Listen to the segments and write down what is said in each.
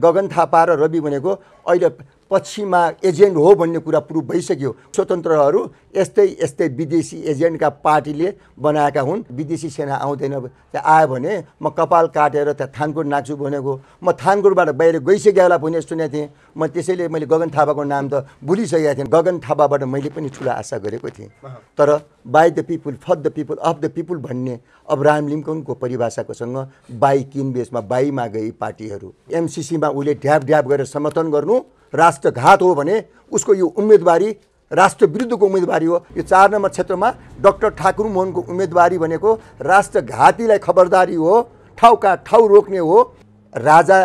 गगन थापा र रवि भनेको अहिले पश्चिमा एजेन्ट हो भन्ने कुरा प्रुभ भइसक्यो। स्वतन्त्रहरू यस्तै विदेशी एजेन्टका पार्टीले बनाएका हुन्। विदेशी सेना आउँदैन, त्यहाँ आयो भने म कपाल काटेर त्यहाँ थानकोट नाच्छु भनेको। म थानकोटबाट बाहिर गइसक्यो होला भन्ने सुनेको थिएँ। म त्यसैले मैले गगन थापाको नाम त भुलिसकेको थिएँ। गगन थापाबाट मैले पनि ठुला आशा गरेको थिएँ। तर by the people for the people of the people भन्ने अब्राहम लिङ्कनको परिभाषाकोसँग बाई किनबेचमा बाईमा गई पार्टीहरू एमसिसीमा उसले ढ्याप गरेर समर्थन गर्नु राष्ट्रघात हो भने उसको यो उम्मेदवारी राष्ट्र विरुद्धको उम्मेदवारी हो। यो 4 नम्बर क्षेत्रमा डाक्टर ठाकुर मोहनको उम्मेदवारी भनेको राष्ट्रघातीलाई खबरदारी हो, ठाउँका ठाउँ रोक्ने हो। राजा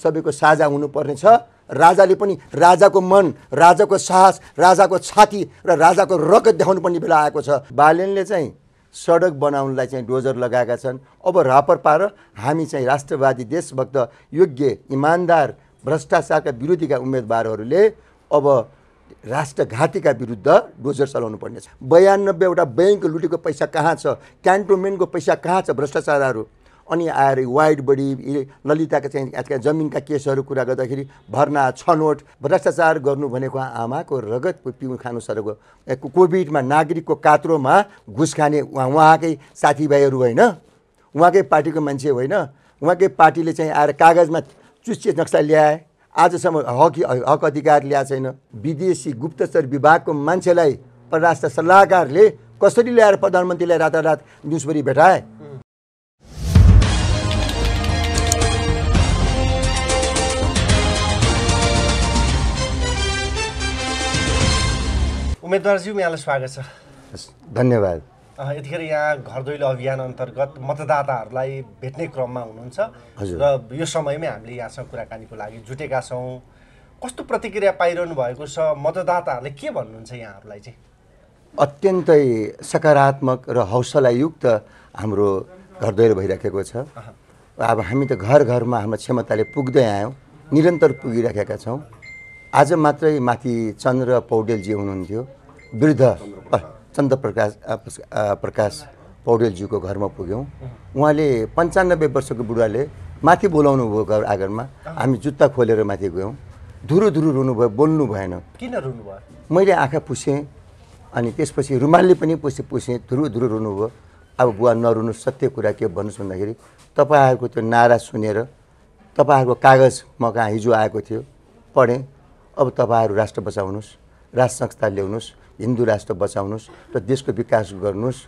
सबैको साझा हुनुपर्ने छ। राजाले पनि राजाको मन, राजाको साहस, राजाको छाती र राजाको रगत देखाउनु पर्ने बेला आएको छ। बालेनले चाहिँ सडक बनाउनलाई चाहिँ डोजर लगाएका छन्। अब रापरपा र हामी चाहिँ राष्ट्रवादी देशभक्त योग्य इमान्दार भ्रष्टाचारका विरोधीका उम्मेदवारहरूले अब राष्ट्रघातीका विरुद्ध डोजर चलाउनु पर्नेछ। 92वटा बैंक लुटेको पैसा कहाँ छ? क्यान्टोनमेन्टको पैसा कहाँ छ? भ्रष्टाचारहरू अनि आएर वाइड बडी ललिताका चाहिँ आजका जमिनका केसहरू कुरा गर्दाखेरि भर्ना छनौट भ्रष्टाचार गर्नु भनेको आमाको रगत पिउनु खानु सरेको। कोभिडमा नागरिकको कात्रोमा घुस खाने उहाँकै साथीभाइहरू होइन, उहाँकै पार्टीको मान्छे होइन। उहाँकै पार्टीले चाहिँ आएर कागजमा चुच्चे नक्सा ल्याए, आजसम्म हक अधिकार ल्याएको छैन। विदेशी गुप्तचर विभागको मान्छेलाई परराष्ट्र सल्लाहकारले कसरी ल्याएर प्रधानमन्त्रीलाई रातारात न्युजभरि भेटाए? उम्मेदवारज्यू यहाँलाई स्वागत छ। धन्यवाद। यतिखेर यहाँ घर दैलो अभियान अन्तर्गत मतदाताहरूलाई भेट्ने क्रममा हुनुहुन्छ र यो समयमै हामीले यहाँसँग कुराकानीको लागि जुटेका छौँ। कस्तो प्रतिक्रिया पाइरहनु भएको छ? मतदाताहरूले के भन्नुहुन्छ यहाँहरूलाई चाहिँ? अत्यन्तै सकारात्मक र हौसलायुक्त हाम्रो घर दैलो भइराखेको छ। अब हामी त घर घरमा हाम्रो क्षमताले पुग्दै आयौँ, निरन्तर पुगिराखेका छौँ। आज मात्रै माथि चन्द्र पौडेलजी हुनुहुन्थ्यो, वृद्ध प्रकाश पौडेलज्यूको घरमा पुग्यौँ। उहाँले 95 वर्षको बुढाले माथि बोलाउनु भयो घर आँगनमा। हामी जुत्ता खोलेर माथि गयौँ। धुरु रुनुभयो, बोल्नु भएन। किन रुनुभयो? मैले आँखा पुसेँ अनि त्यसपछि रुमालले पनि पुसेँ। धुरु रुनुभयो। अब बुवा नरुनु, सत्य कुरा के भन्नुहोस् भन्दाखेरि तपाईँहरूको त्यो नारा सुनेर तपाईँहरूको कागज म कहाँ हिजो आएको थियो, पढेँ। अब तपाईँहरू राष्ट्र बचाउनुहोस्, राष्ट्र संस्था ल्याउनुहोस्, हिन्दू राष्ट्र बचाउनुहोस् र देशको विकास गर्नुहोस्।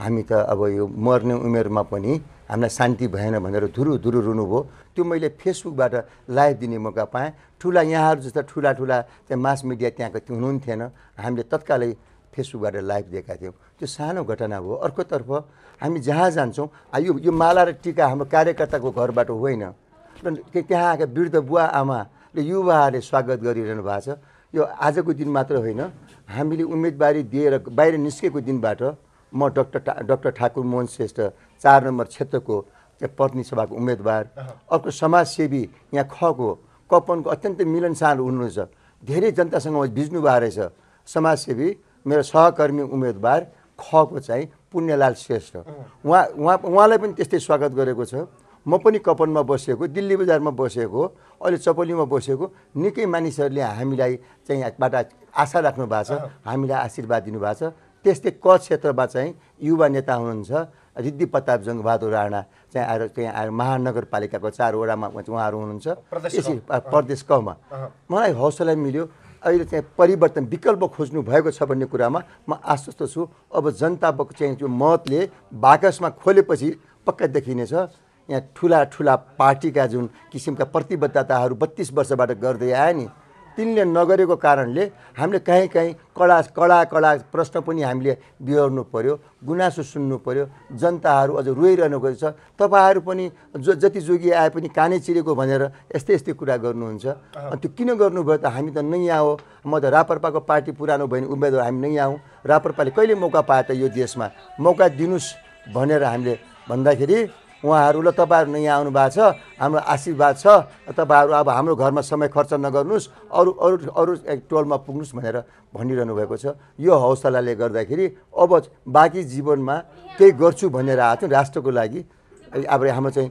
हामी त अब यो मर्ने उमेरमा पनि हामीलाई शान्ति भएन भनेर धुरु रुनुभयो। त्यो मैले फेसबुकबाट लाइभ दिने मौका पाएँ। ठुला यहाँहरू जस्ता ठुला त्यहाँ मास मिडिया त्यहाँको हुनुहुन्थेन। हामीले तत्कालै फेसबुकबाट लाइभ दिएका थियौँ। त्यो सानो घटना हो। अर्कोतर्फ हामी जहाँ जान्छौँ यो माला र टिका हाम्रो कार्यकर्ताको घरबाट होइन, त्यहाँ आएका वृद्ध बुवा आमाले युवाहरूले स्वागत गरिरहनु भएको छ। यो आजको दिन मात्र होइन, हामीले उम्मेदवारी दिएर बाहिर निस्केको दिनबाट म डाक्टर ठाकुर मोहन श्रेष्ठ 4 नम्बर क्षेत्रको प्रतिनिधि सभाको उम्मेदवार, अर्को समाजसेवी यहाँ खको कपनको अत्यन्तै मिलनसार हुनुहुन्छ। धेरै जनतासँग भिज्नु भएको रहेछ। समाजसेवी मेरो सहकर्मी उम्मेदवार खको चाहिँ पुण्यलाल श्रेष्ठ, उहाँलाई पनि त्यस्तै स्वागत गरेको छ। म पनि कपनमा बसेको, दिल्ली बजारमा बसेको, अहिले चपलीमा बसेको, निकै मानिसहरूले हामीलाई चाहिँ बाट आशा राख्नु भएको छ, हामीलाई आशीर्वाद दिनुभएको छ। त्यस्तै क क्षेत्रमा चाहिँ युवा नेता हुनुहुन्छ रिद्धि प्रताप जङ्गबहादुर राणा चाहिँ आएर महानगरपालिकाको 4 वडामा उहाँहरू हुनुहुन्छ। प्रदेश कमा मलाई हौसला मिल्यो। अहिले चाहिँ परिवर्तन विकल्प खोज्नु भएको छ भन्ने कुरामा म आश्वस्त छु। अब जनताको चाहिँ त्यो मतले बाकसमा खोलेपछि पक्का देखिनेछ। यहाँ ठुला पार्टीका जुन किसिमका प्रतिबद्धताहरू 32 वर्षबाट गर्दै आए नि, तिनले नगरेको कारणले हामीले कहीँ कडा प्रश्न पनि हामीले बिहोर्नु पर्यो, गुनासो सुन्नु पर्यो। जनताहरू अझ रोइरहनु गएको छ। तपाईँहरू पनि जति जोगी आए पनि कानै चिरेको भनेर यस्तै कुरा गर्नुहुन्छ। त्यो किन गर्नुभयो त? हामी त नयाँ हो। म त रापरपाको पार्टी पुरानो भयो भने उम्मेदवार हामी नयाँ हौँ। रापरपाले कहिले मौका पाए त यो देशमा? मौका दिनुहोस् भनेर हामीले भन्दाखेरि उहाँहरू ल तपाईँहरू नयाँ आउनु भएको छ, हाम्रो आशीर्वाद छ, तपाईँहरू अब हाम्रो घरमा समय खर्च नगर्नुहोस्, अरू टोलमा पुग्नुहोस् भनेर भनिरहनु भएको छ। यो हौसलाले गर्दाखेरि अब बाँकी जीवनमा केही गर्छु भनेर आएको छु राष्ट्रको लागि। अब हाम्रो चाहिँ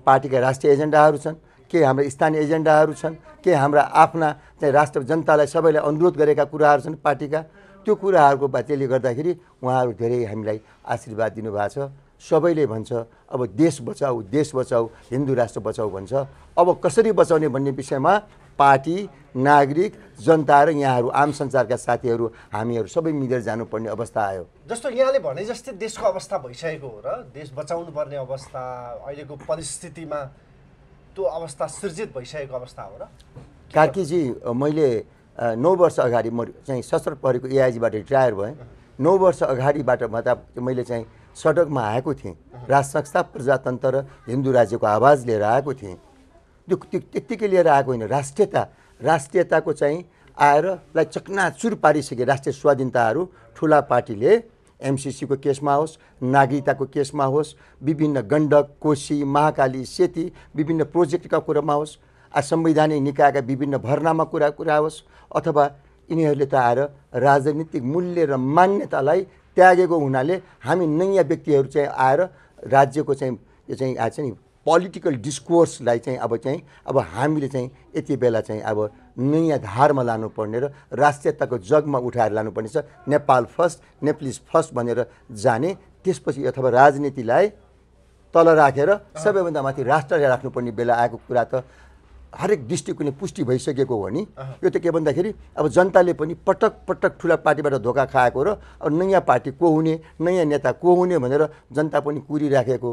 पार्टीका राष्ट्रिय एजेन्डाहरू छन्, के हाम्रा स्थानीय एजेन्डाहरू छन्, के हाम्रा आफ्ना चाहिँ राष्ट्र जनतालाई सबैलाई अनुरोध गरेका कुराहरू छन् पार्टीका। त्यो कुराहरूको त्यसले गर्दाखेरि उहाँहरू धेरै हामीलाई आशीर्वाद दिनुभएको छ। सबैले भन्छ अब देश बचाऊ, हिन्दू राष्ट्र बचाऊ भन्छ। अब कसरी बचाउने भन्ने विषयमा पार्टी, नागरिक, जनता र यहाँहरू आम संसारका साथीहरू हामीहरू सबै मिलेर जानुपर्ने अवस्था आयो। जस्तो यहाँले भने जस्तै देशको अवस्था भइसकेको हो र देश बचाउनु पर्ने अवस्था अहिलेको परिस्थितिमा त्यो अवस्था सृजित भइसकेको अवस्था हो र? कार्कीजी, मैले 9 वर्ष अगाडि म चाहिँ सशस्त्र प्रहरीको एआइजीबाट रिटायर भएँ। 9 वर्ष अगाडिबाट मैले चाहिँ सडकमा आएको थिएँ, राष्ट्र संस्था, प्रजातन्त्र र हिन्दू राज्यको आवाज लिएर आएको थिएँ। त्यो त्यत्तिकै लिएर आएको होइन, राष्ट्रियताको चाहिँ आएर चकनाचुर पारिसके राष्ट्रिय स्वाधीनताहरू ठुला पार्टीले एमसिसीको केसमा होस्, नागरिकताको केसमा होस्, विभिन्न गण्डक, कोशी, महाकाली, सेती विभिन्न प्रोजेक्टका कुरामा होस्, संवैधानिक निकायका विभिन्न भर्नामा कुरा होस्, अथवा यिनीहरूले त आएर राजनीतिक मूल्य र मान्यतालाई त्यागेको हुनाले हामी नयाँ व्यक्तिहरू चाहिँ आएर राज्यको चाहिँ यो चाहिँ आज नि पोलिटिकल डिस्कोर्सलाई चाहिँ अब हामीले चाहिँ यति बेला चाहिँ अब नयाँ धारमा लानुपर्ने र राष्ट्रियताको जगमा उठाएर लानुपर्ने छ। नेपाल फर्स्ट, नेप्लिज फर्स्ट भनेर जाने, त्यसपछि अथवा राजनीतिलाई तल राखेर सबैभन्दा माथि राष्ट्रलाई राख्नुपर्ने बेला आएको कुरा त हरेक दृष्टिकोणले पुष्टि भइसकेको हो नि। यो त के भन्दाखेरि अब जनताले पनि पटक ठुला पार्टीबाट धोका खाएको र अब नयाँ पार्टी को हुने, नयाँ नेता को हुने भनेर जनता पनि कुरिराखेको।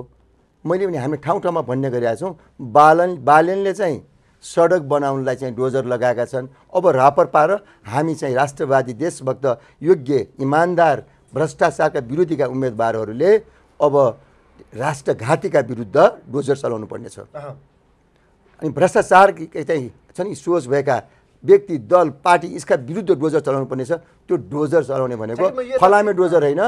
मैले पनि हामी ठाउँ ठाउँमा भन्ने गरिरहेका छौँ, बालनले चाहिँ सडक बनाउनलाई चाहिँ डोजर लगाएका छन्। अब रापरपा र हामी चाहिँ राष्ट्रवादी, देशभक्त, योग्य, इमान्दार, भ्रष्टाचारका विरोधीका उम्मेदवारहरूले अब राष्ट्रघातीका विरुद्ध डोजर चलाउनु पर्ने छ। अनि भ्रष्टाचार चाहिँ छ नि सोच भएका व्यक्ति, दल, पार्टी यसका विरुद्ध डोजर चलाउनु पर्ने छ। त्यो डोजर चलाउने भनेको फलामे डोजर होइन,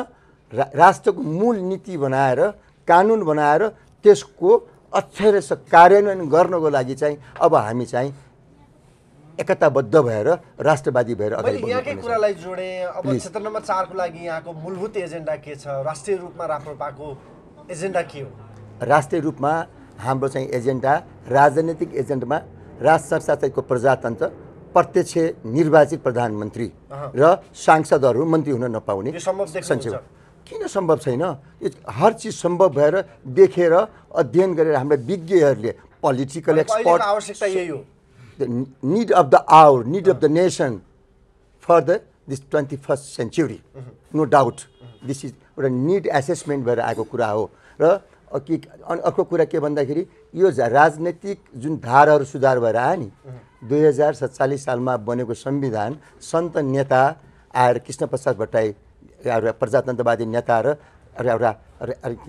राष्ट्रको मूल नीति बनाएर, कानुन बनाएर त्यसको अक्षरश कार्यान्वयन गर्नको लागि चाहिँ अब हामी चाहिँ एकताबद्ध भएर राष्ट्रवादी भएर अगाडि बढ्नुपर्छ। यहाँकै कुरालाई जोडे, अब क्षेत्र नम्बर 4 को लागि यहाँको मूलभूत एजेन्डा के छ? राष्ट्रिय रूपमा राप्रपाको एजेन्डा के हो? राष्ट्रिय रूपमा हाम्रो चाहिँ एजेन्डा, राजनीतिक एजेन्डामा राष्ट्र संस्थाको प्रजातन्त्र, प्रत्यक्ष निर्वाचित प्रधानमन्त्री र सांसदहरू मन्त्री हुन नपाउने। किन सम्भव छैन? हर चिज सम्भव भएर देखेर अध्ययन गरेर हाम्रा विज्ञहरूले, पोलिटिकल एक्सपर्ट, आवश्यकता यही हो। the need of the hour, need of the nation for this 21st century. No doubt. This is एउटा need assessment भएर आएको कुरा हो। र अर्को कुरा के भन्दाखेरि यो राजनीतिक जुन धाराहरू सुधार भएर आयो नि, 2047 सालमा बनेको संविधान सन्त नेता आएर कृष्ण प्रसाद भट्टराई एउटा प्रजातन्त्रवादी नेता र एउटा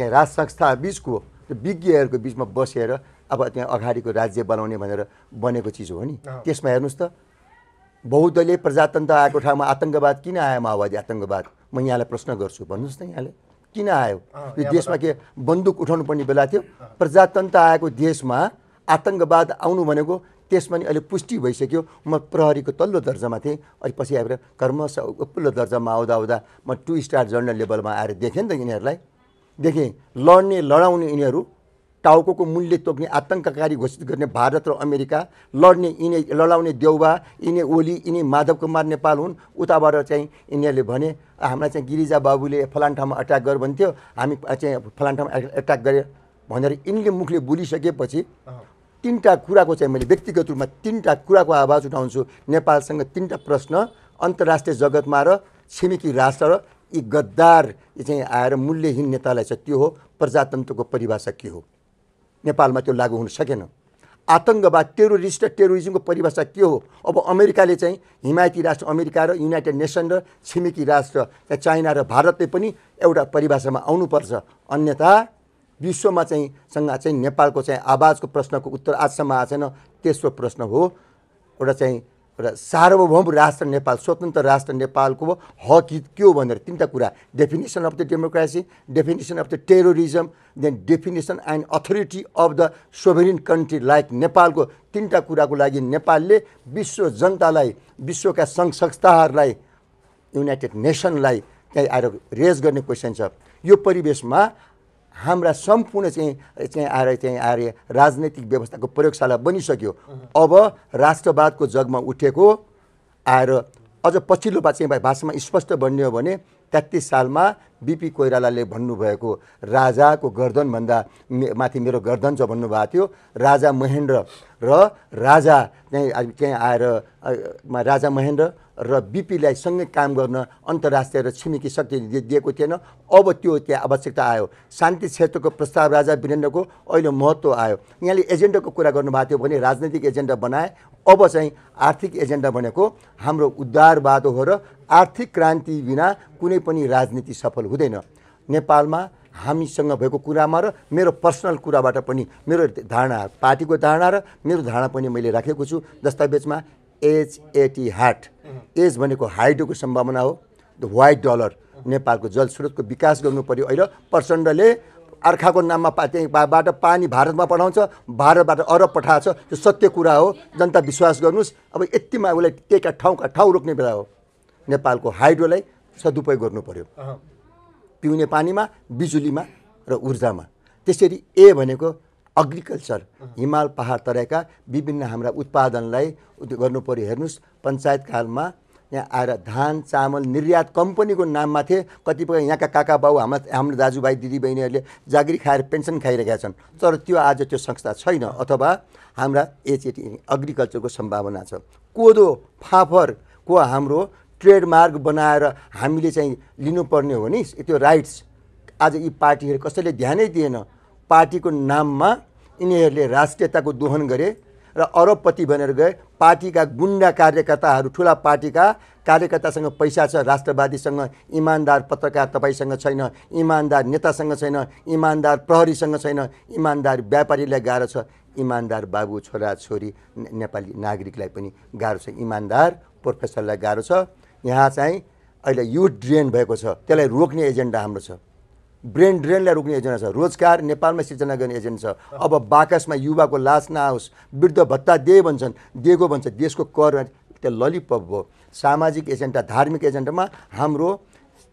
राज संस्था बिचको विज्ञहरूको बिचमा बसेर अब त्यहाँ अगाडिको राज्य बनाउने भनेर बनेको चिज हो नि। त्यसमा हेर्नुहोस् त, बहुदलीय प्रजातन्त्र आएको ठाउँमा आतङ्कवाद किन आयो? माओवादी आतङ्कवाद म यहाँलाई प्रश्न गर्छु, भन्नुहोस् न यहाँले किन आयो? यो देशमा के बन्दुक उठाउनु पर्ने बेला थियो? प्रजातन्त्र आएको देशमा आतङ्कवाद आउनु भनेको त्यसमा नि अहिले पुष्टि भइसक्यो। म प्रहरीको तल्लो दर्जामा थिएँ, अनि पछि आएर क्रमशः उपल्लो दर्जामा आउँदा म 2 स्टार जनरल लेभलमा आएर देखेँ नि त यिनीहरूलाई। देखेँ लड्ने लडाउने यिनीहरू, टाउको मूल्य तोक्ने, आतङ्ककारी घोषित गर्ने भारत र अमेरिका, लड्ने यिनी लडाउने देउबा, यिनी ओली, यिनी माधव कुमार नेपाल हुन्। उताबाट चाहिँ यिनीहरूले भने हामीलाई चाहिँ गिरिजा बाबुले फलान ठाउँमा अट्याक गर भन्थ्यो, हामी चाहिँ फलान ठाउँमा अट्याक गरे भनेर यिनले मुखले बोलिसकेपछि 3टा कुराको चाहिँ मैले व्यक्तिगत रूपमा 3टा कुराको आवाज उठाउँछु। नेपालसँग 3टा प्रश्न, अन्तर्राष्ट्रिय जगतमा र छिमेकी राष्ट्र र यी गद्दार चाहिँ आएर मूल्यहीन नेतालाई चाहिँ त्यो हो प्रजातन्त्रको परिभाषा के हो? नेपालमा त्यो लागू हुन सकेन। आतङ्कवाद, टेरोरिजमको परिभाषा के हो? अब अमेरिकाले चाहिँ हिमायती राष्ट्र अमेरिका र युनाइटेड नेसन र छिमेकी राष्ट्र चाइना र भारतले पनि एउटा परिभाषामा आउनुपर्छ। अन्यथा विश्वमा चाहिँ नेपालको चाहिँ आवाजको प्रश्नको उत्तर आजसम्म आएको छैन। तेस्रो प्रश्न हो एउटा सार्वभौम राष्ट्र नेपाल, स्वतन्त्र राष्ट्र नेपालको हक हित के हो भनेर 3टा कुरा, definition of the democracy, definition of the terrorism, then definition and authority of the sovereign country like नेपालको 3टा कुराको लागि नेपालले विश्व जनतालाई, विश्वका सङ्घ संस्थाहरूलाई, युनाइटेड नेसनलाई त्यही आएर रेज गर्ने क्वेसन छ। यो परिवेशमा हाम्रा सम्पूर्ण आएर राजनैतिक व्यवस्थाको प्रयोगशाला बनिसक्यो। अब राष्ट्रवादको जगमा उठेको आएर अझ पछिल्लो भाषामा स्पष्ट बन्ने हो भने 33 सालमा बिपी कोइरालाले भन्नुभएको राजाको गर्दनभन्दा माथि मेरो गर्दन छ भन्नुभएको थियो। राजा महेन्द्र र राजा चाहिँ आएर राजा महेन्द्र र बिपीलाई सँगै काम गर्न अन्तर्राष्ट्रिय र छिमेकी शक्ति दिएको थिएन। अब त्यो त्यहाँ आवश्यकता आयो। शान्ति क्षेत्रको प्रस्ताव राजा वीरेन्द्रको अहिले महत्त्व आयो। यहाँले एजेन्डाको कुरा गर्नुभएको थियो भने राजनीतिक एजेन्डा बनाए। अब चाहिँ आर्थिक एजेन्डा भनेको हाम्रो उद्धारवाद हो र आर्थिक क्रान्ति बिना कुनै पनि राजनीति सफल हुँदैन। नेपालमा हामीसँग भएको कुरामा र मेरो पर्सनल कुराबाट पनि मेरो धारणा, पार्टीको धारणा र मेरो धारणा पनि मैले राखेको छु दस्तावेजमा। HAT हाट, एज भनेको हाइड्रोको सम्भावना हो, द व्हाइट डलर। नेपालको जलस्रोतको विकास गर्नु पर्यो। अहिले प्रचण्डले अर्खाको नाममा त्यहीँबाट पानी भारतमा पठाउँछ, भारतबाट अरब पठाएको छ। त्यो सत्य कुरा हो, जनता विश्वास गर्नुहोस्। अब यतिमा उसलाई त्यहीका ठाउँ रोक्ने बेला हो। नेपालको हाइड्रोलाई सदुपयोग गर्नु पर्यो, पिउने पानीमा, बिजुलीमा र ऊर्जामा। त्यसरी ए भनेको एग्रिकल्चर, हिमाल पहाड तराईका विभिन्न हाम्रा उत्पादनलाई गर्नु पर्यो। हेर्नुहोस्, पञ्चायत कालमा यहाँ आएर धान चामल निर्यात कम्पनीको नाममा थिए। कतिपय यहाँका काका बाउ हाम्रो दाजुभाइ दिदीबहिनीहरूले जागिरी खाएर पेन्सन खाइरहेका छन्। तर त्यो आज त्यो संस्था छैन। अथवा हाम्रा HAT एग्रिकल्चरको सम्भावना छ। कोदो फाफरको हाम्रो ट्रेडमार्क बनाएर हामीले चाहिँ लिनुपर्ने हो नि त्यो राइट्स। आज यी पार्टीहरू कसैले ध्यानै दिएन। पार्टीको नाममा यिनीहरूले राष्ट्रियताको दोहन गरे र अरबपति बनेर गए। पार्टीका गुन्डा कार्यकर्ताहरू, ठुला पार्टीका कार्यकर्तासँग पैसा छ, राष्ट्रवादीसँग इमान्दार पत्रकार तपाईँसँग छैन, इमान्दार नेतासँग छैन, इमान्दार प्रहरीसँग छैन, इमान्दार व्यापारीलाई गाह्रो छ, इमान्दार बाबु छोरा छोरी नेपाली नागरिकलाई पनि गाह्रो छ, इमान्दार प्रोफेसरलाई गाह्रो छ। यहाँ चाहिँ अहिले युथ ड्रेन भएको छ, त्यसलाई रोक्ने एजेन्डा हाम्रो छ। ब्रेन ड्रेनलाई रोक्ने एजेन्डा छ। रोजगार नेपालमा सिर्जना गर्ने एजेन्डा छ। अब बाकसमा युवाको लास नआओस्, वृद्ध भत्ता दिएको भन्छ। देशको कर त्यो ललिपप हो। सामाजिक एजेन्डा, धार्मिक एजेन्डामा हाम्रो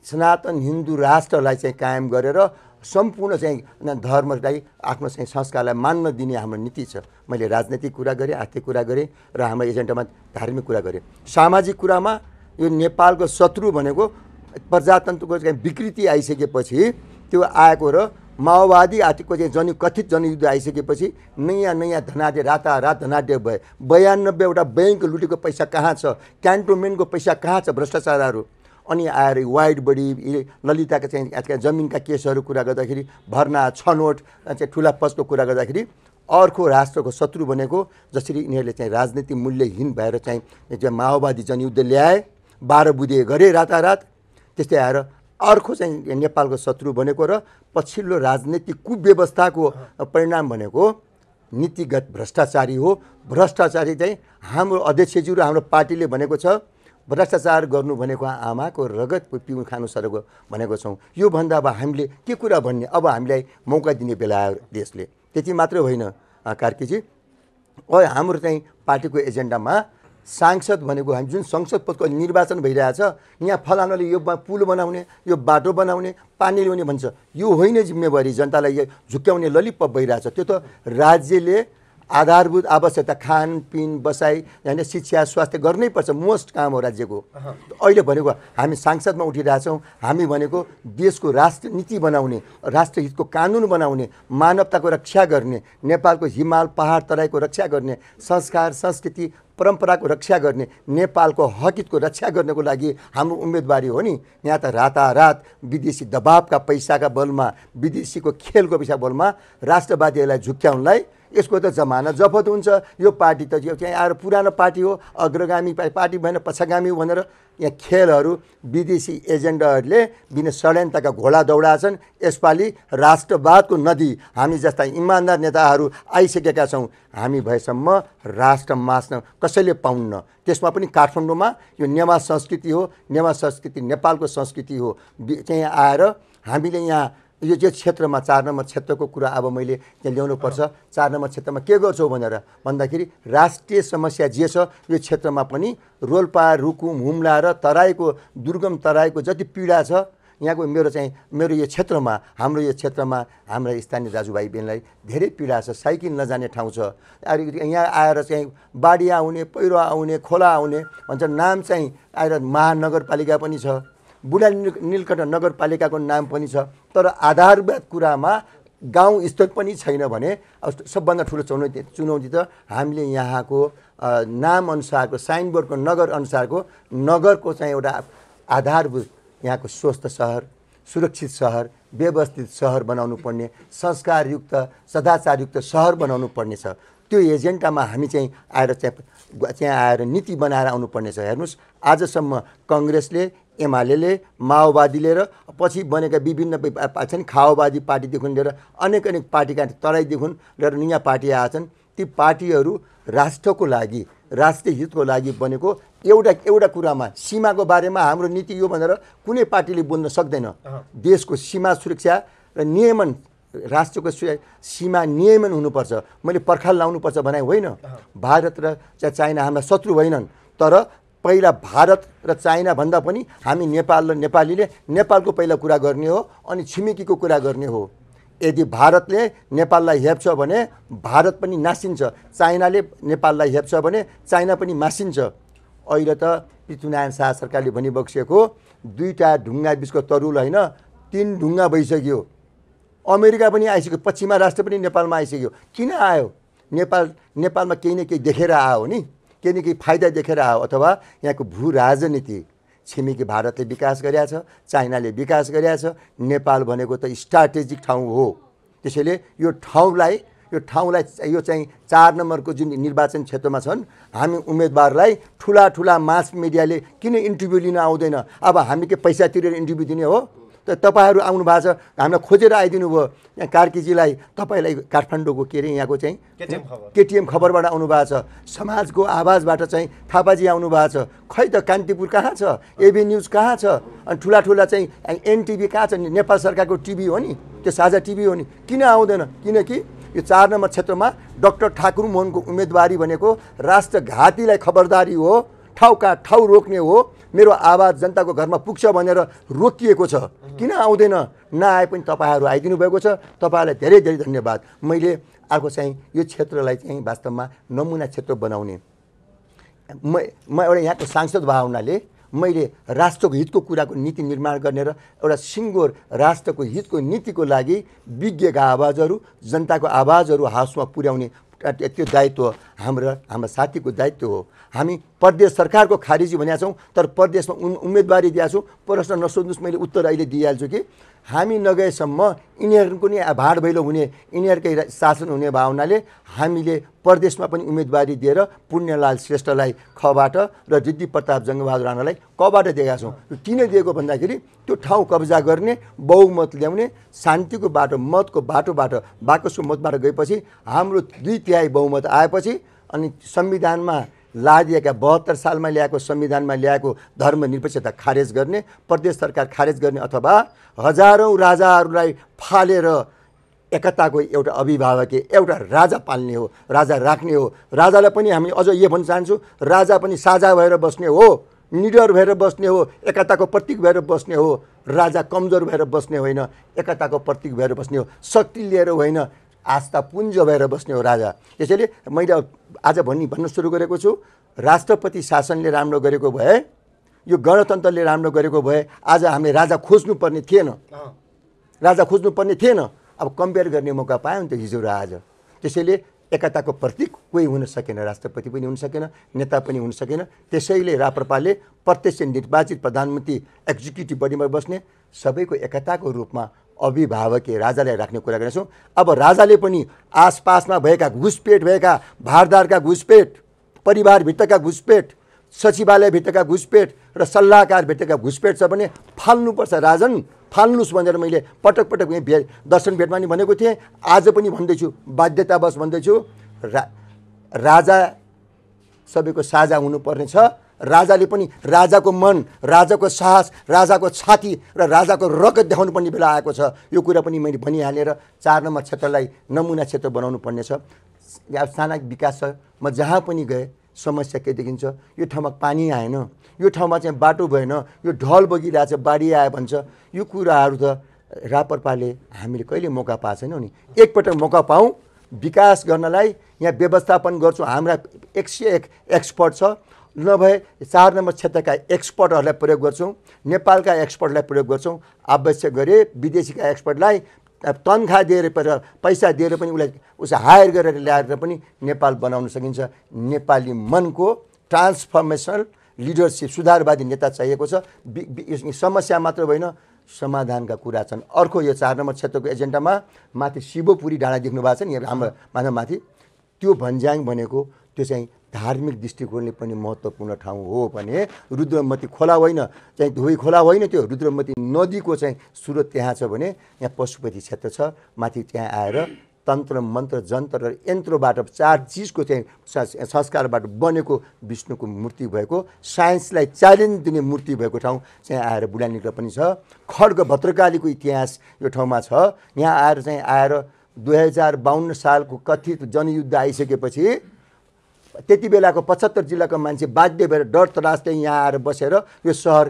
सनातन हिन्दू राष्ट्रलाई चाहिँ कायम गरेर सम्पूर्ण चाहिँ धर्मलाई आफ्नो चाहिँ संस्कारलाई मान्न दिने हाम्रो नीति छ। मैले राजनैतिक कुरा गरेँ, आर्थिक कुरा गरेँ र हाम्रो एजेन्डामा धार्मिक कुरा गरेँ। सामाजिक कुरामा यो नेपालको शत्रु भनेको प्रजातन्त्रको चाहिँ विकृति आइसकेपछि त्यो आएको र माओवादी आदिको चाहिँ कथित जनयुद्ध आइसकेपछि नयाँ धनाढ्य रातारात धनाढ्य भए। 92वटा बैंक लुटेको पैसा कहाँ छ? क्यान्टोनमेन्टको पैसा कहाँ छ? भ्रष्टाचारहरू। अनि आएर वाइड बडी ललिताका चाहिँ जमिनका केसहरू कुरा गर्दाखेरि, भर्ना छनौट चाहिँ ठुला पचको कुरा गर्दाखेरि अर्को राष्ट्रको शत्रु भनेको जसरी यिनीहरूले चाहिँ राजनीति मूल्यहीन भएर चाहिँ माओवादी जनयुद्ध ल्याए, 12 बुधे गरे रातारात, त्यस्तै आएर अर्को चाहिँ नेपालको शत्रु भनेको र पछिल्लो राजनीतिक कुव्यवस्थाको परिणाम भनेको नीतिगत भ्रष्टाचारी हो। भ्रष्टाचारी चाहिँ हाम्रो अध्यक्षज्यू र हाम्रो पार्टीले भनेको छ, भ्रष्टाचार गर्नु भनेको आमाको रगत पिउनु खानु सरेको भनेको छौँ। योभन्दा अब हामीले के कुरा भन्ने? अब हामीलाई मौका दिने बेला आयो देशले। त्यति मात्रै होइन कार्कीजी, हाम्रो चाहिँ पार्टीको एजेन्डामा सांसद भनेको हामी जुन संसद पदको निर्वाचन भइरहेछ, यहाँ फलानाले यो पुल बनाउने, यो बाटो बनाउने, पानी ल्याउने भन्छ। यो होइन जिम्मेवारी जनतालाई झुक्क्याउने ललिपप भइरहेछ। त्यो त राज्यले आधारभूत आवश्यकता खानपिन बसाइ होइन शिक्षा स्वास्थ्य गर्नै पर्छ। मोस्ट काम हो राज्यको। अहिले भनेको हामी सांसदमा उठिरहेछौँ। हामी भनेको देशको राष्ट्र नीति बनाउने, राष्ट्रहितको कानुन बनाउने, मानवताको रक्षा गर्ने, नेपालको हिमाल पहाड तराईको रक्षा गर्ने, संस्कार संस्कृति परम्पराको रक्षा गर्ने, नेपालको हकितको रक्षा गर्नको लागि हाम्रो उम्मेदवारी हो नि। यहाँ त रातारात विदेशी दबावका पैसाका बलमा, विदेशीको खेलको पैसा बलमा राष्ट्रवादीहरूलाई झुक्क्याउनलाई यसको त जमाना जफत हुन्छ। यो पार्टी त यो चाहिँ आएर पुरानो पार्टी हो, अग्रगामी पार्टी भएन पछागामी हो भनेर यहाँ खेलहरू विदेशी एजेन्डाहरूले बिना षड्यन्त्रका घोडा दौडाछन्। यसपालि राष्ट्रवादको नदी हामी जस्ता इमान्दार नेताहरू आइसकेका छौँ। हामी भएसम्म राष्ट्र मास्न कसैले पाउन्न। त्यसमा पनि काठमाडौँमा यो नेवा संस्कृति हो। नेवा संस्कृति नेपालको संस्कृति हो। चाहिँ आएर हामीले यहाँ यो क्षेत्रमा 4 नम्बर क्षेत्रको कुरा अब मैले त्यहाँ ल्याउनुपर्छ। 4 नम्बर क्षेत्रमा के गर्छौ भनेर भन्दाखेरि राष्ट्रिय समस्या जे छ यो क्षेत्रमा पनि रोल्पा रुकुम हुम्ला र तराईको दुर्गम तराईको जति पीडा छ यहाँको मेरो यो क्षेत्रमा हाम्रा स्थानीय दाजुभाइ बहिनीलाई धेरै पीडा छ। साइकल नजाने ठाउँ छ। यहाँ आएर चाहिँ बाढी आउने, पहिरो आउने, खोला आउने भन्छ। नाम चाहिँ आएर महानगरपालिका पनि छ, बुढा नीलकण्ठ नगरपालिकाको नाम पनि छ, तर आधारभूत कुरामा गाउँ स्तर पनि छैन भने सबभन्दा ठुलो चुनौती त हामीले यहाँको नामअनुसारको साइनबोर्डको नगरको चाहिँ एउटा आधारभूत यहाँको स्वस्थ सहर, सुरक्षित सहर, व्यवस्थित सहर बनाउनु पर्ने, संस्कारयुक्त सदाचारयुक्त सहर बनाउनु पर्ने छ। त्यो एजेन्डामा हामी चाहिँ आएर नीति बनाएर आउनुपर्ने छ। हेर्नुहोस्, आजसम्म काङ्ग्रेसले, एमाले, माओवादीले र पछि बनेका विभिन्न छन् खाओवादी पार्टीदेखि लिएर अनेक पार्टीका तराईदेखि लिएर नयाँ पार्टी आएछन्। ती पार्टीहरू राष्ट्रको लागि, राष्ट्रिय हितको लागि बनेको एउटा कुरामा सीमाको बारेमा हाम्रो नीति यो भनेर कुनै पार्टीले बोल्न सक्दैन। देशको सीमा सुरक्षा र नियमन, राष्ट्रको सीमा नियमन हुनुपर्छ। मैले पर्खाल लाउनुपर्छ भने होइन। भारत र चाइना हाम्रा शत्रु होइनन्, तर पहिला भारत र चाइना भन्दा पनि हामी नेपाल र नेपालीले नेपालको पहिला कुरा गर्ने हो, अनि छिमेकीको कुरा गर्ने हो। यदि भारतले नेपाललाई हेप्छ भने भारत पनि नासिन्छ, चाइनाले नेपाललाई हेप्छ भने चाइना पनि मासिन्छ। अहिले त पृथ्वीनारायण शाह सरकारले भनिबक्सेको दुईटा ढुङ्गा बिचको तरुल होइन, 3 ढुङ्गा भइसक्यो। अमेरिका पनि आइसक्यो, पश्चिमा राष्ट्र पनि नेपालमा आइसक्यो। किन आयो? नेपालमा केही न केही देखेर आयो नि, केही न केही फाइदा देखेर आयो, अथवा यहाँको भू राजनीति। छिमेकी भारतले विकास गरेको छ, चाइनाले विकास गरेको छ। नेपाल भनेको त स्ट्राटेजिक ठाउँ हो। त्यसैले यो ठाउँलाई यो चाहिँ 4 नम्बरको जुन निर्वाचन क्षेत्रमा छन्, हामी उम्मेदवारलाई ठुला मास मिडियाले किन इन्टरभ्यू लिन आउँदैन? अब हामी के पैसा तिरेर इन्टरभ्यू दिने हो? त तपाईँहरू आउनु भएको छ, हामीलाई खोजेर आइदिनु भयो। यहाँ कार्कीजीलाई, तपाईँलाई काठमाडौँको के अरे यहाँको चाहिँ केटिएम खबरबाट आउनु भएको छ, समाजको आवाजबाट चाहिँ थापाजी आउनु भएको छ। खै त कान्तिपुर कहाँ छ? एबी न्युज कहाँ छ? अनि ठुला चाहिँ एनटिभी कहाँ छ? नेपाल सरकारको टिभी हो नि, त्यो साझा टिभी हो नि, किन आउँदैन? किनकि यो 4 नम्बर क्षेत्रमा डाक्टर ठाकुर मोहनको उम्मेदवारी भनेको राष्ट्रघातीलाई खबरदारी हो, ठाउँका ठाउँ रोक्ने हो। मेरो आवाज जनताको घरमा पुग्छ भनेर रोकिएको छ। किन आउँदैन? नआए पनि तपाईँहरू आइदिनु भएको छ। तपाईँहरूलाई धेरै धेरै धन्यवाद। मैले अर्को चाहिँ यो क्षेत्रलाई चाहिँ वास्तवमा नमुना क्षेत्र बनाउने, म एउटा यहाँको सांसद भएको हुनाले मैले राष्ट्रको हितको कुराको नीति निर्माण गर्ने र एउटा सिङ्गोर राष्ट्रको हितको नीतिको लागि विज्ञका आवाजहरू, जनताको आवाजहरू हाउसमा पुर्याउने त्यो दायित्व हाम्रो साथीको दायित्व हो। हामी प्रदेश सरकारको खारिजी भनेका छौँ, तर प्रदेशमा उम्मेदवारी दिएका छौँ। प्रश्न नसोध्नुहोस्, मैले उत्तर अहिले दिइहाल्छु कि हामी नगएसम्म यिनीहरूको नि भाँड भैलो हुने, यिनीहरूकै शासन हुने भावनाले हामीले प्रदेशमा पनि उम्मेदवारी दिएर पुण्यलाल श्रेष्ठलाई खबाट र रिद्धि प्रताप जङ्गबहादुर राणालाई कबाट दिएका छौँ। किन दिएको भन्दाखेरि त्यो ठाउँ कब्जा गर्ने, बहुमत ल्याउने, शान्तिको बाटो, मतको बाटोबाट, बाकसको मतबाट गएपछि हाम्रो 2/3 बहुमत आएपछि अनि संविधानमा लादिएका 72 सालमा ल्याएको संविधानमा ल्याएको धर्मनिरपेक्षता खारेज गर्ने, प्रदेश सरकार खारेज गर्ने, अथवा हजारौँ राजाहरूलाई फालेर एकताको एउटा अभिभावक, एउटा राजा पाल्ने हो, राजा राख्ने हो। राजालाई पनि हामी अझ यो भन्न चाहन्छु, राजा पनि साझा भएर बस्ने हो, निडर भएर बस्ने हो, एकताको प्रतीक भएर बस्ने हो। राजा कमजोर भएर बस्ने होइन, एकताको प्रतीक भएर बस्ने हो। शक्ति लिएर होइन, आस्था पुञ्ज भएर बस्ने हो राजा। त्यसैले मैले आज भन्न सुरु गरेको छु, राष्ट्रपति शासनले राम्रो गरेको भए, यो गणतन्त्रले राम्रो गरेको भए आज हामीले राजा खोज्नुपर्ने थिएन, अब कम्पेयर गर्ने मौका पायो नि त हिजो र आज। त्यसैले एकताको प्रतीक कोही हुन सकेन, राष्ट्रपति पनि हुन सकेन, नेता पनि हुन सकेन। त्यसैले राप्रपाले प्रत्यक्ष निर्वाचित प्रधानमन्त्री एक्जिक्युटिभ बडीमा बस्ने सबैको एकताको रूपमा अभिभावकीय राजालाई राख्ने कुरा गर्छौँ। अब राजाले पनि आसपासमा भएका घुसपेट भएका भारदारका घुसपेट, परिवारभित्रका घुसपेट, सचिवालयभित्रका घुसपेट र सल्लाहकारभित्रका घुसपेट छ भने फाल्नुपर्छ। राजन फाल्नुहोस् भनेर मैले पटक पटक दर्शन भेटमा नि भनेको थिएँ, आज पनि भन्दैछु, बाध्यतावश भन्दैछु। राजा सबैको साझा हुनुपर्ने छ। राजाले पनि राजाको मन, राजाको साहस, राजाको छाती र राजाको रगत देखाउनु पर्ने बेला आएको छ। यो कुरा पनि मैले भनिहालेर 4 नम्बर क्षेत्रलाई नमुना क्षेत्र बनाउनु पर्ने छ। साना विकास छ। म जहाँ पनि गएँ समस्या के देखिन्छ, यो ठाउँमा पानी आएन, यो ठाउँमा चाहिँ बाटो भएन, यो ढल बगिरहेछ, बाढी आयो भन्छ। यो कुराहरू त रापरपाले हामीले कहिले मौका पाएको छैनौँ नि। एकपटक मौका पाऊँ विकास गर्नलाई, यहाँ व्यवस्थापन गर्छु, हाम्रा 101 एक्सपर्ट छ, नभए 4 नम्बर क्षेत्रका एक्सपर्टहरूलाई प्रयोग गर्छौँ, नेपालका एक्सपर्टलाई प्रयोग गर्छौँ, आवश्यक गरे विदेशीका एक्सपर्टलाई तनखा दिएर पैसा दिएर पनि उसलाई हायर गरेर ल्याएर पनि नेपाल बनाउन सकिन्छ। नेपाली मनको ट्रान्सफर्मेसनल लिडरसिप, सुधारवादी नेता चाहिएको छ। समस्या मात्र होइन, समाधानका कुरा छन्। अर्को यो 4 नम्बर क्षेत्रको एजेन्डामा माथि शिवपुरी डाँडा देख्नु भएको छ नि हाम्रो माथि, त्यो भन्ज्याङ भनेको त्यो चाहिँ धार्मिक दृष्टिकोणले पनि महत्त्वपूर्ण ठाउँ हो भने रुद्रमती खोला होइन, चाहिँ धोई खोला होइन, त्यो रुद्रमती नदीको चाहिँ स्रोत त्यहाँ छ भने यहाँ पशुपति क्षेत्र छ। माथि त्यहाँ आएर तन्त्र मन्त्र जन्त्र र यन्त्रबाट 4 चिजको चाहिँ संस्कारबाट बनेको विष्णुको मूर्ति भएको, साइन्सलाई च्यालेन्ज दिने मूर्ति भएको ठाउँ चाहिँ आएर बुढानीग्रह पनि छ। खड्ग भद्रकालीको इतिहास यो ठाउँमा छ। यहाँ आएर 2052 सालको कथित जनयुद्ध आइसकेपछि त्यति बेलाको 75 जिल्लाको मान्छे बाध्य भएर डर तरासले यहाँ आएर बसेर यो सहर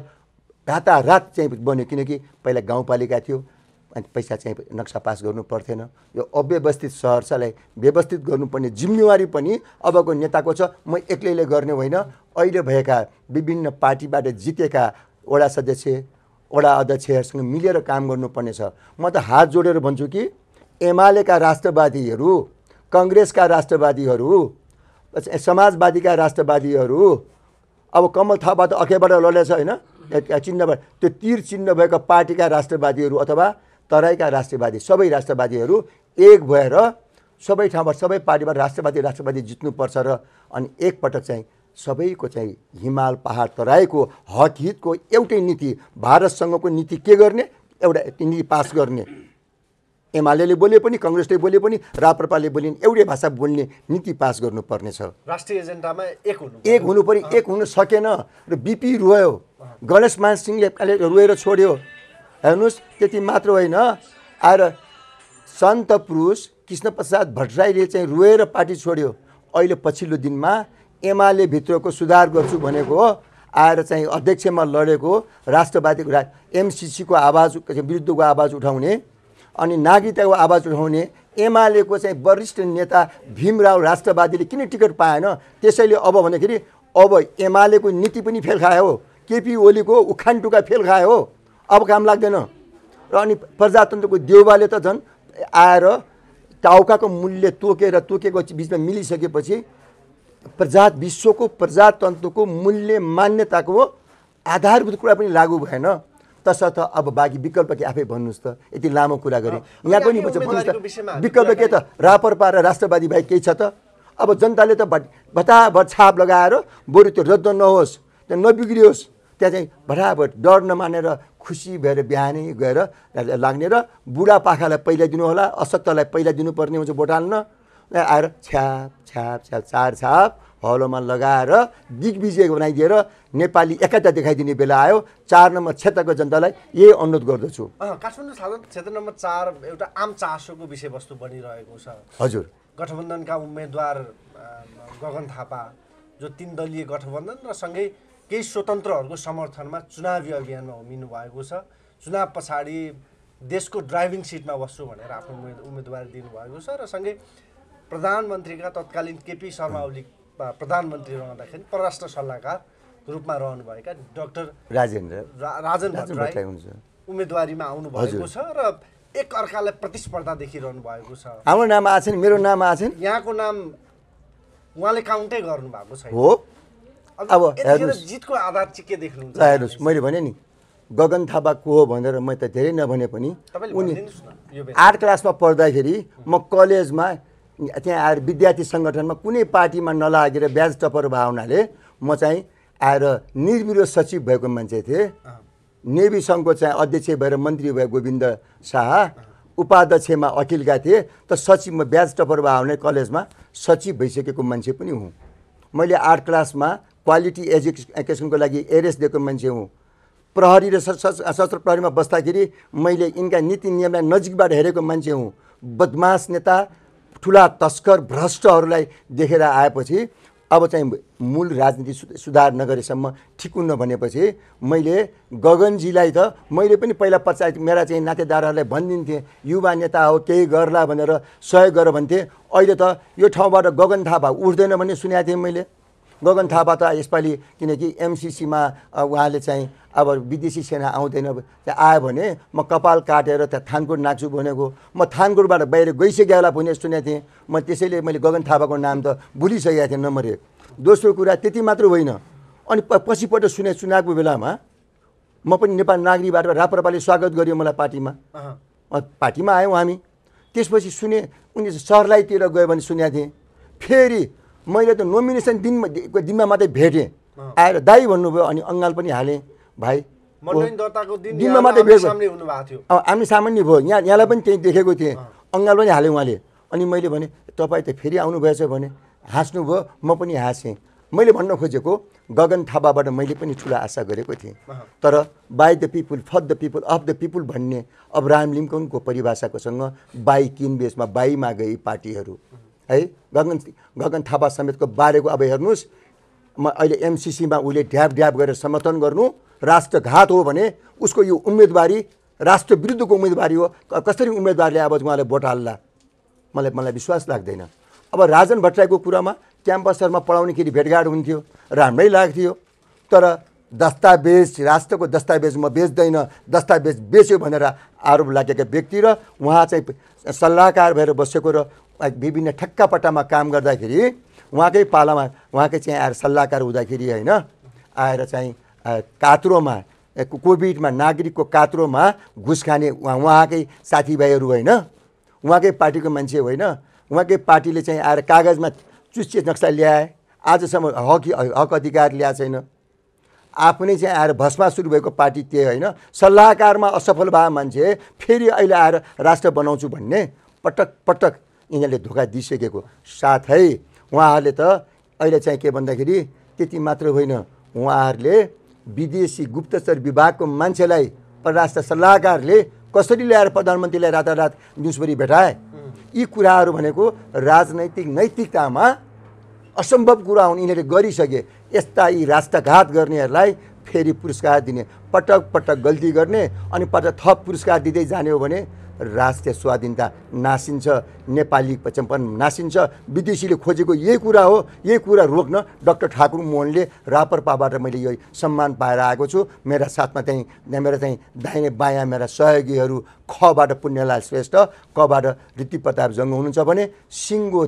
रातारात चाहिँ बन्यो, किनकि पहिला गाउँपालिका थियो अनि पैसा चाहिँ नक्सा पास गर्नु पर्थेन। यो अव्यवस्थित सहर छलाई व्यवस्थित गर्नुपर्ने जिम्मेवारी पनि अबको नेताको छ। म एक्लैले गर्ने होइन, अहिले भएका विभिन्न पार्टीबाट जितेका वडा सदस्य, वडा अध्यक्षहरूसँग मिलेर काम गर्नुपर्ने छ। म त हात जोडेर भन्छु कि एमालेका राष्ट्रवादीहरू, काङ्ग्रेसका राष्ट्रवादीहरू, समाजवादीका राष्ट्रवादीहरू, अब कमल थापा त अखेबाट लडेछ होइन, चिन्हबाट त्यो तीर चिन्ह भएको पार्टीका राष्ट्रवादीहरू अथवा तराईका राष्ट्रवादी, सबै राष्ट्रवादीहरू एक भएर सबै ठाउँबाट सबै पार्टीबाट राष्ट्रवादी जित्नुपर्छ र अनि एकपटक चाहिँ सबैको चाहिँ हिमाल पहाड तराईको हक हितको एउटै नीति, भारतसँगको नीति के गर्ने, एउटा नीति पास गर्ने। एमाले बोले पनि, काङ्ग्रेसले बोले पनि, राप्रपाले बोले पनि एउटै भाषा बोल्ने नीति पास गर्नुपर्ने छ। राष्ट्रिय एजेन्डामा एक हुनु पर्यो। एक हुन सकेन र बिपी रोयो, गणेश मान सिंहले रोएर छोड्यो। हेर्नुहोस्, त्यति मात्र होइन, आएर सन्त पुरुष कृष्ण प्रसाद भट्टराईले चाहिँ रोएर पार्टी छोड्यो। अहिले पछिल्लो दिनमा एमाले भित्रको सुधार गर्छु भनेको आएर चाहिँ अध्यक्षमा लडेको राष्ट्रवादीको एमसिसीको आवाज विरुद्धको आवाज उठाउने अनि नागरिकताको आवाज उठाउने एमालेको चाहिँ वरिष्ठ नेता भीमराव राष्ट्रवादीले किन टिकट पाएन? त्यसैले अब भन्दाखेरि अब एमालेको नीति पनि फेल खायो, केपी ओलीको उखान टुका फेल खायो, अब काम लाग्दैन। र अनि प्रजातन्त्रको देउबाले त झन् आएर टाउकाको मूल्य तोकेको बिचमा मिलिसकेपछि विश्वको प्रजातन्त्रको मूल्य मान्यताको आधारभूत कुरा पनि लागू भएन। तसर्थ अब बाँकी विकल्प के आफै भन्नुहोस् त, यति लामो कुरा गरेँ। यहाँको नि भन्नुहोस् त विकल्प के त? रापरपा र राष्ट्रवादी भाइ केही छ त? अब जनताले त भटाभट छाप लगाएर बरु त्यो रद्द नहोस्, त्यो नबिग्रियोस्, त्यहाँ चाहिँ भटाभट डर नमानेर खुसी भएर बिहानै गएर लाग्ने र बुढापाकालाई पहिला दिनु होला, अशक्तलाई पहिला दिनुपर्ने हुन्छ भोट हाल्न। आएर छ्याप छ्याप छ्याप 4 छाप हलोमा लगाएर दिग्विजय बनाइदिएर नेपाली एकता देखाइदिने बेला आयो। 4 नम्बर क्षेत्रको जनतालाई यही अनुरोध गर्दछु। काठमाडौँ क्षेत्र नम्बर 4 एउटा आम चासोको विषयवस्तु बनिरहेको छ। हजुर, गठबन्धनका उम्मेदवार गगन थापा जो 3 दलीय गठबन्धन र सँगै केही स्वतन्त्रहरूको समर्थनमा चुनावी अभियानमा उभिनु भएको छ। चुनाव पछाडि देशको ड्राइभिङ सिटमा बस्छु भनेर आफ्नो उम्मेदवारी दिनुभएको छ र सँगै प्रधानमन्त्रीका तत्कालीन केपी शर्मा ओली प्रधानमन्त्री रहँदाखेरि परराष्ट्र सल्लाहकार रूपमा रहनुभएका डाक्टर राजन भट्टराई उम्मेदवारीमा आउनुभएको छ र एक अर्कालाई प्रतिस्पर्धा देखिरहनु भएको छ। हाम्रो नाम आएको छैन, मेरो नाम आएको छैन, यहाँको नाम उहाँले काउन्टै गर्नु भएको छैन हो। अब जितको आधार चाहिँ के देख्नुहुन्छ? हेर्नुहोस्, मैले भने नि गगन थापा को हो भनेर म त धेरै नभने पनि उनी 8 क्लासमा पढ्दाखेरि म कलेजमा त्यहाँ आएर विद्यार्थी सङ्गठनमा कुनै पार्टीमा नलागेर ब्याज टपर भयो हुनाले म चाहिँ आएर निर्विरोध सचिव भएको मान्छे थिएँ। नेभी सङ्घको चाहिँ अध्यक्ष भएर मन्त्री भयो गोविन्द शाह, उपाध्यक्षमा अखिलका थिए, त सचिवमा ब्याज टपर भयो हुनाले कलेजमा सचिव भइसकेको मान्छे पनि हुँ। मैले 8 क्लासमा क्वालिटी एजुकेसनको लागि एरेस्ट दिएको मान्छे हुँ। प्रहरी र सशस्त्र प्रहरीमा बस्दाखेरि मैले यिनका नीति नियमलाई नजिकबाट हेरेको मान्छे हुँ। बदमास नेता, ठुला तस्कर, भ्रष्टहरूलाई देखेर आएपछि अब चाहिँ मूल राजनीति सुधार नगरेसम्म ठिक हुन्न भनेपछि मैले गगनजीलाई त मैले पनि पहिला पचाइ मेरा चाहिँ नातेदारहरूलाई भनिदिन्थेँ युवा नेता हो केही गर्ला भनेर सहयोग गर भन्थे। अहिले त यो ठाउँबाट गगन थापा उठ्दैन भन्ने सुनेको थिएँ मैले। गगन थापा त यसपालि किनकि एमसिसीमा उहाँले चाहिँ अब विदेशी सेना आउँदैन त्यहाँ आयो भने म कपाल काटेर त्यहाँ थानकोट नाच्छु भनेको म थानकोटबाट बाहिर गइसकेको होला भने सुनेको थिएँ। म त्यसैले मैले गगन थापाको नाम त भुलिसकेको थिएँ नम्बर 1। दोस्रो कुरा त्यति मात्र होइन, अनि पछिपल्ट सुनाएको बेलामा म पनि नेपाल नागरिकबाट राप्रपाले स्वागत गर्यो मलाई पार्टीमा। पार्टीमा आयौँ हामी। त्यसपछि सुने उनी सरलाईतिर गयो भने सुनेको थिएँ। फेरि मैले त नोमिनेसन दिनमा मात्रै भेटेँ, आएर दाई भन्नुभयो। अनि अङ्गाल पनि हालेँ भाइ दिनमा मात्रै भेट्यो, आम्ने सामान्य भयो। यहाँलाई पनि त्यही देखेको थिएँ, अङ्गाल पनि हालेँ उहाँले। अनि मैले भने तपाईँ त फेरि आउनुभएछ भने हाँस्नुभयो, म पनि हाँसेँ। मैले भन्न खोजेको गगन थापाबाट मैले पनि ठुलो आशा गरेको थिएँ, तर by the people for the people of the people भन्ने अब्राहम लिङ्कनको परिभाषाकोसँग बाई किनबेचमा बाईमा गई पार्टीहरू है। गगन थापा समेतको बारेको अब हेर्नुहोस्, म अहिले एमसिसीमा उसले ढ्याप गरेर समर्थन गर्नु राष्ट्रघात हो भने उसको यो उम्मेदवारी राष्ट्र विरुद्धको उम्मेदवारी हो। कसरी उम्मेदवारले अब उहाँलाई भोट हाल्ला, मलाई विश्वास लाग्दैन। अब राजन भट्टराईको कुरामा क्याम्पसहरूमा पढाउनेखेरि भेटघाट हुन्थ्यो, राम्रै लाग्थ्यो। तर दस्तावेज राष्ट्रको दस्तावेज म बेच्दैन, दस्तावेज बेच्यो भनेर आरोप लागेका व्यक्ति र उहाँ चाहिँ सल्लाहकार भएर बसेको र विभिन्न ठक्कापट्टामा काम गर्दाखेरि उहाँकै पालामा उहाँकै चाहिँ आएर सल्लाहकार हुँदाखेरि होइन, आएर चाहिँ कात्रोमा कोभिडमा नागरिकको कात्रोमा घुस खाने उहाँकै साथीभाइहरू होइन, उहाँकै पार्टीको मान्छे होइन। उहाँकै पार्टीले चाहिँ आएर कागजमा चुच्चे नक्सा ल्याए, आजसम्म हक अधिकार ल्याएको छैन। आफ्नै चाहिँ आएर भस्मासुर भएको पार्टी त्यही होइन। सल्लाहकारमा असफल भए मान्छे फेरि अहिले आएर राष्ट्र बनाउँछु भन्ने पटक यिनीहरूले धोका दिइसकेको। साथै उहाँहरूले त अहिले चाहिँ के भन्दाखेरि त्यति मात्र होइन, उहाँहरूले विदेशी गुप्तचर विभागको मान्छेलाई परराष्ट्र सल्लाहकारले कसरी ल्याएर प्रधानमन्त्रीलाई रातारात न्युजभरि भेटाए। यी कुराहरू भनेको राजनैतिक नैतिकतामा असम्भव कुरा हुन्, यिनीहरूले गरिसके। यस्ता यी राष्ट्रघात गर्नेहरूलाई फेरि पुरस्कार दिने, पटक गल्ती गर्ने अनि थप पुरस्कार दिँदै जाने हो भने राष्ट्रिय स्वाधीनता नासिन्छ, नेपालीपन नासिन्छ। विदेशीले खोजेको यही कुरा हो। यही कुरा रोक्न डाक्टर ठाकुर मोहनले रापरपाबाट मैले यो सम्मान पाएर आएको छु। मेरा साथमा मेरा दाहिने बायाँ मेरा सहयोगीहरू खबाट पुण्यलाल श्रेष्ठ, कबाट ऋति प्रताप जङ्ग हुनुहुन्छ भने सिङ्गो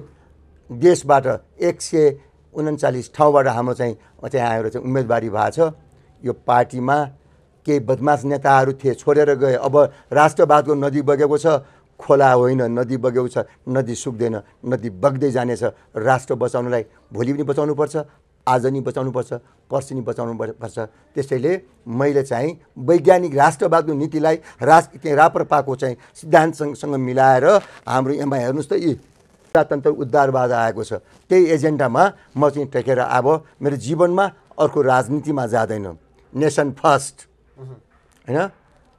देशबाट 139 ठाउँबाट हाम्रो चाहिँ आएर चाहिँ उम्मेदवारी भएको छ। यो पार्टीमा केही बदमास नेताहरू थिए, छोडेर गए। अब राष्ट्रवादको नदी बगेको छ, खोला होइन नदी बगेको छ। नदी सुक्दैन, नदी बग्दै जानेछ। राष्ट्र बचाउनलाई भोलि पनि बचाउनुपर्छ, आज नि बचाउनुपर्छ, पर्सि नि बचाउनुपर्छ। त्यसैले मैले चाहिँ वैज्ञानिक राष्ट्रवादको नीतिलाई राप्रपाको चाहिँ सिद्धान्तसँग मिलाएर हाम्रो एमा हेर्नुहोस् त यी प्रजातन्त्र उद्धारवाद आएको छ। त्यही एजेन्डामा म चाहिँ टेकेर अब मेरो जीवनमा अर्को राजनीतिमा जाँदैन। नेसन फर्स्ट होइन,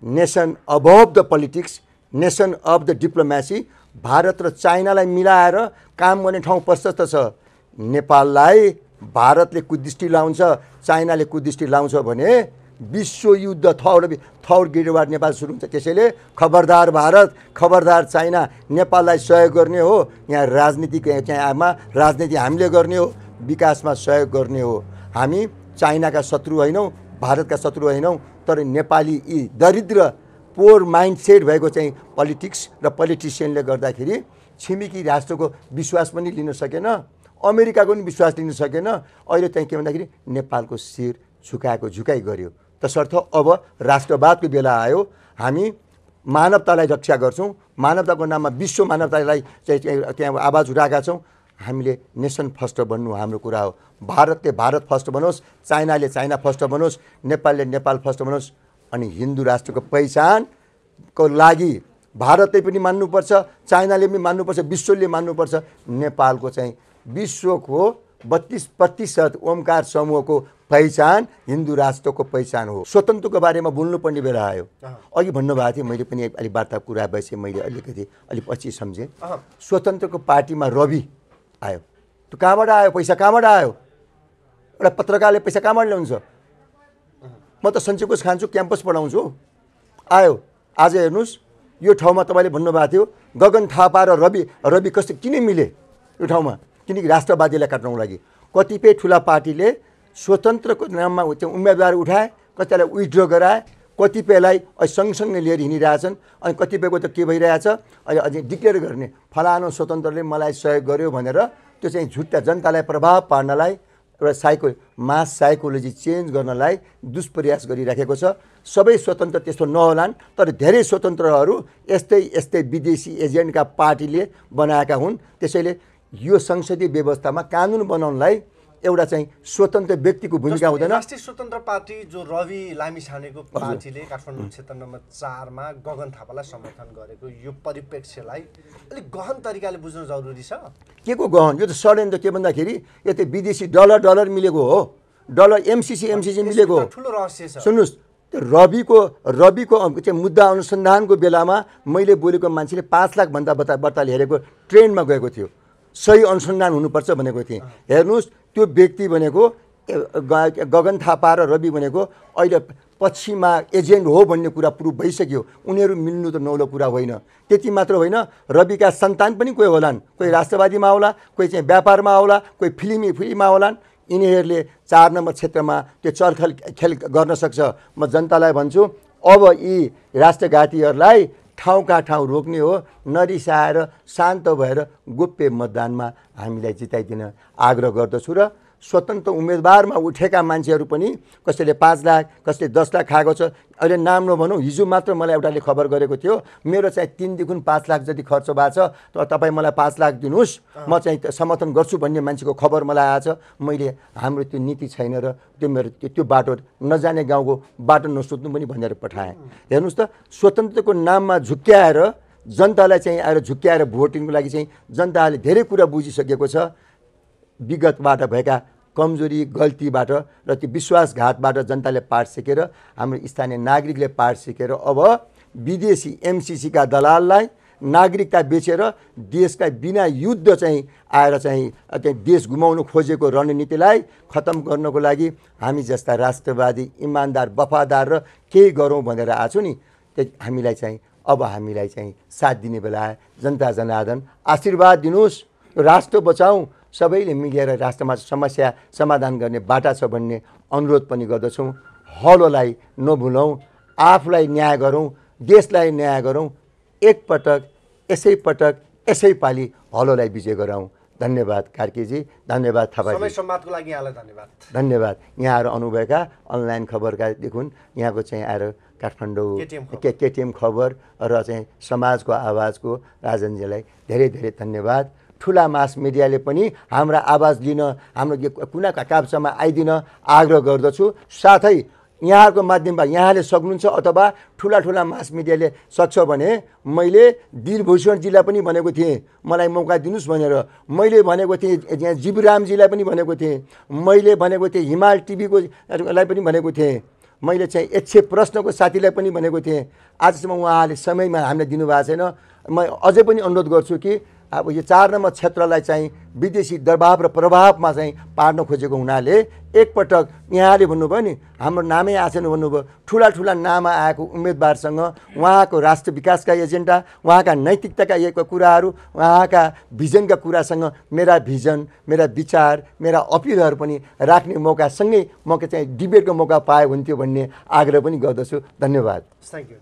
nation अबभ the politics, nation of the diplomacy. Bharat र चाइनालाई मिलाएर काम गर्ने ठाउँ प्रशस्त छ। नेपाललाई भारतले कुदृष्टि लाउँछ, चाइनाले कुदृष्टि लाउँछ भने विश्वयुद्ध थर्ड ग्रेड वार नेपाल सुरु हुन्छ। त्यसैले खबरदार भारत, खबरदार चाइना, नेपाललाई सहयोग गर्ने हो। यहाँ राजनीति हामीले गर्ने हो, विकासमा सहयोग गर्ने हो। हामी चाइनाका शत्रु होइनौँ, भारतका शत्रु होइनौँ, तर नेपाली यी दरिद्र पोर माइन्डसेट भएको चाहिँ पोलिटिक्स र पोलिटिसियनले गर्दाखेरि छिमेकी राष्ट्रको विश्वास पनि लिन सकेन, अमेरिकाको पनि विश्वास लिन सकेन। अहिले चाहिँ के भन्दाखेरि नेपालको शिर झुकाइ गर्यो। तसर्थ अब राष्ट्रवादको बेला आयो। हामी मानवतालाई रक्षा गर्छौँ, मानवताको नाममा विश्व मानवतालाई चाहिँ त्यहाँ आवाज उठाएका छौँ। हामीले नेसन फर्स्ट बन्नु हाम्रो कुरा हो। भारतले भारत फर्स्ट बनोस्, चाइनाले चाइना फर्स्ट बनोस्, नेपालले नेपाल फर्स्ट बनोस्। अनि हिन्दू राष्ट्रको पहिचानको लागि भारतले पनि मान्नुपर्छ, चाइनाले पनि मान्नुपर्छ, विश्वले मान्नुपर्छ। नेपालको चाहिँ विश्वको 32% ओमकार समूहको पहिचान हिन्दू राष्ट्रको पहिचान हो। स्वतन्त्रको बारेमा बोल्नुपर्ने बेला आयो। अघि भन्नुभएको थियो, मैले पनि अलिक वार्ता कुरा भएपछि मैले अलिक पछि सम्झेँ। स्वतन्त्रको पार्टीमा रवि आयो, त्यो कहाँबाट आयो, पैसा कहाँबाट आयो, एउटा पत्रकारले पैसा कहाँबाट ल्याउँछ? म त सञ्चयकोष खान्छु, क्याम्पस पढाउँछु, आयो। आज हेर्नुहोस् यो ठाउँमा तपाईँले भन्नुभएको थियो गगन थापा र रवि कस्तो किन मिले यो ठाउँमा? किनकि राष्ट्रवादीलाई काट्नको लागि कतिपय ठुला पार्टीले स्वतन्त्रको नाममा उम्मेदवार उठाए, कतिलाई विथड्र गराए, कतिपयलाई सँगसँगै लिएर हिँडिरहेछन्। अनि कतिपयको त के भइरहेछ, अहिले अझै डिक्लेयर गर्ने फलानु स्वतन्त्रले मलाई सहयोग गर्यो भनेर त्यो चाहिँ झुट्टा जनतालाई प्रभाव पार्नलाई एउटा मास साइकोलोजी चेन्ज गर्नलाई दुष्प्रयास गरिराखेको छ। सबै स्वतन्त्र त्यस्तो नहोलान्, तर धेरै स्वतन्त्रहरू यस्तै विदेशी एजेन्टका पार्टीले बनाएका हुन्। त्यसैले यो संसदीय व्यवस्थामा कानुन बनाउनलाई एउटा चाहिँ स्वतन्त्र व्यक्तिको भूमिका हुँदैन। राष्ट्रिय स्वतन्त्र पार्टी जो रवि लामिछानेको पार्टीले काठमाडौँ क्षेत्र नम्बर 4 मा गगन थापालाई समर्थन गरेको यो परिप्रेक्ष्यलाई अलिक गहन तरिकाले बुझ्नु जरुरी छ। के को गहन? यो त षड्यन्त्र के भन्दाखेरि यो त विदेशी डलर मिलेको हो, डलर एमसिसी मिलेको हो। ठुलो रहस्य छ। सुन्नुहोस्, त्यो रविको चाहिँ मुद्दा अनुसन्धानको बेलामा मैले बोलेको मान्छेले 5 लाख भन्दा बत्ताले हेरेको ट्रेनमा गएको थियो, सही अनुसन्धान हुनुपर्छ भनेको थिएँ। हेर्नुहोस् त्यो व्यक्ति भनेको गगन थापा र रवि भनेको अहिले पश्चिममा एजेन्ट हो भन्ने कुरा प्रुभ भइसक्यो। उनीहरू मिल्नु त नौलो कुरा होइन। त्यति मात्र होइन, रविका सन्तान पनि कोही होलान्, कोही राष्ट्रवादीमा होला, कोही चाहिँ व्यापारमा होला, कोही फिल्ममा होलान्। यिनीहरूले 4 नम्बर क्षेत्रमा त्यो चर्खल खेल गर्न सक्छ। म जनतालाई भन्छु अब यी राष्ट्रघातीहरूलाई ठाउँका ठाउँ रोक्ने हो, नरिसाएर शान्त भएर गोप्य मतदानमा हामीलाई जिताइदिन आग्रह गर्दछु। र स्वतन्त्र उम्मेदवारमा उठेका मान्छेहरू पनि कसैले 5 लाख, कसैले 10 लाख खाएको छ। अहिले नाम नभनौँ, हिजो मात्र मलाई एउटाले खबर गरेको थियो मेरो चाहिँ 3 देखि 5 लाख जति खर्च भएको छ, त तपाईँ मलाई 5 लाख दिनुहोस्, म चाहिँ समर्थन गर्छु भन्ने मान्छेको खबर मलाई आएछ। मैले हाम्रो त्यो नीति छैन र त्यो मेरो त्यो बाटो नजाने गाउँको बाटो नसोध्नु पनि भनेर पठाएँ। हेर्नुहोस् त, स्वतन्त्रको नाममा झुक्क्याएर जनतालाई चाहिँ आएर झुक्क्याएर भोटिङको लागि चाहिँ जनताले धेरै कुरा बुझिसकेको छ। विगतबाट भएका कमजोरी गल्तीबाट र त्यो विश्वासघातबाट जनताले पाठ सिकेर, हाम्रो स्थानीय नागरिकले पाठ सिकेर अब विदेशी एमसिसीका दलाललाई नागरिकता बेचेर देशका बिना युद्ध चाहिँ आएर चाहिँ देश गुमाउनु खोजेको रणनीतिलाई खत्तम गर्नको लागि हामी जस्ता राष्ट्रवादी, इमान्दार, वफादार र केही गरौँ भनेर आएको नि, हामीलाई चाहिँ अब हामीलाई चाहिँ साथ दिने बेला आयो। जनता जनार्दन आशीर्वाद दिनुहोस्, राष्ट्र बचाउँ, सबैले मिलेर राष्ट्रमा समस्या समाधान गर्ने बाटा छ भन्ने अनुरोध पनि गर्दछौँ। हलोलाई नभुलौँ, आफूलाई न्याय गरौँ, देशलाई न्याय गरौँ। एकपटक यसै पालि हलोलाई विजय गराउँ। धन्यवाद कार्कीजी, धन्यवाद थापाजी। समय सम्वादको लागि यहाँलाई धन्यवाद। धन्यवाद। यहाँहरू आउनुभएका अनलाइन खबरका देखुन यहाँको चाहिँ आएर काठमाडौँ केटिएम खबर र चाहिँ समाजको आवाजको राजनजीलाई धेरै धेरै धन्यवाद। ठुला मास मिडियाले पनि हाम्रा आवाज लिन, हाम्रो कुना काप्चामा आइदिन आग्रह गर्दछु। साथै यहाँहरूको माध्यमबाट यहाँले सक्नुहुन्छ अथवा ठुला मास मिडियाले सक्छ भने मैले वीरभूषणजीलाई पनि भनेको थिएँ मलाई मौका दिनुहोस् भनेर। मैले भनेको थिएँ यहाँ जीवरामजीलाई पनि भनेको थिएँ, मैले भनेको थिएँ हिमाल टिभीको लाई पनि भनेको थिएँ, मैले चाहिँ यक्षे प्रश्नको साथीलाई पनि भनेको थिएँ। आजसम्म उहाँहरूले समयमा हामीलाई दिनुभएको छैन। म अझै पनि अनुरोध गर्छु कि अब यो 4 नम्बर क्षेत्रलाई चाहिँ विदेशी दबाव र प्रभावमा चाहिँ पार्न खोजेको हुनाले एकपटक यहाँले भन्नुभयो नि हाम्रो नामै आएन भन्नुभयो। ठुला नाममा आएको उम्मेदवारसँग उहाँको राष्ट्र विकासका एजेन्डा, उहाँका नैतिकताका कुराहरू, उहाँका भिजनका कुरासँग मेरा भिजन, मेरा विचार, मेरा अपिलहरू पनि राख्ने मौकासँगै म चाहिँ डिबेटको मौका पाए हुन्थ्यो भन्ने आग्रह पनि गर्दछु। धन्यवाद। Thank you.